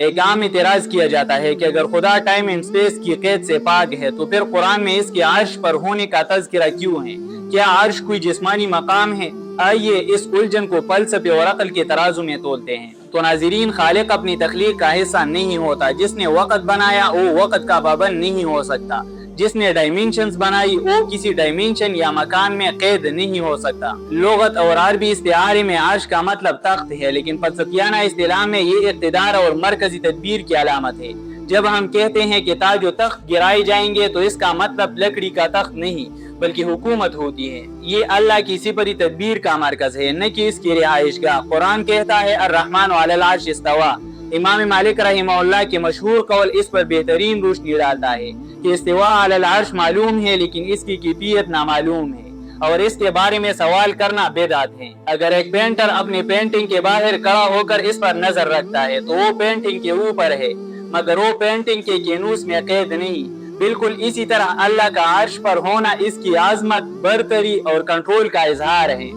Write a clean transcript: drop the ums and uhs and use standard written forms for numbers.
ایک عام اعتراض کیا جاتا ہے کہ اگر خدا ٹائم اینڈ اسپیس کی قید سے پاک ہے تو پھر قرآن میں اس کے عرش پر ہونے کا تذکرہ کیوں ہے؟ کیا عرش کوئی جسمانی مقام ہے؟ آئیے اس الجھن کو فلسفے اور عقل کے ترازو میں تولتے ہیں۔ تو ناظرین، خالق اپنی تخلیق کا حصہ نہیں ہوتا۔ جس نے وقت بنایا وہ وقت کا پابند نہیں ہو سکتا۔ جس نے ڈائمینشنز بنائی وہ کسی ڈائمینشن یا مکان میں قید نہیں ہو سکتا۔ لغت اور عربی استعارے میں عرش کا مطلب تخت ہے، لیکن فلسفیانہ اصطلاح میں یہ اقتدار اور مرکزی تدبیر کی علامت ہے۔ جب ہم کہتے ہیں کہ تاج و تخت گرائے جائیں گے تو اس کا مطلب لکڑی کا تخت نہیں بلکہ حکومت ہوتی ہے۔ یہ اللہ کی سپری تدبیر کا مرکز ہے، نہ کہ اس کی رہائش گاہ۔ قرآن کہتا ہے الرحمن علی العرش استویٰ۔ امام مالک رحمہ اللہ کے مشہور قول اس پر بہترین روشنی ڈالتا ہے کہ استواء علی العرش معلوم ہے لیکن اس کی کیفیت نامعلوم ہے، اور اس کے بارے میں سوال کرنا بدعت ہے۔ اگر ایک پینٹر اپنی پینٹنگ کے باہر کھڑا ہو کر اس پر نظر رکھتا ہے تو وہ پینٹنگ کے اوپر ہے، مگر وہ پینٹنگ کے کینوس میں قید نہیں۔ بالکل اسی طرح اللہ کا عرش پر ہونا اس کی عظمت، برتری اور کنٹرول کا اظہار ہے۔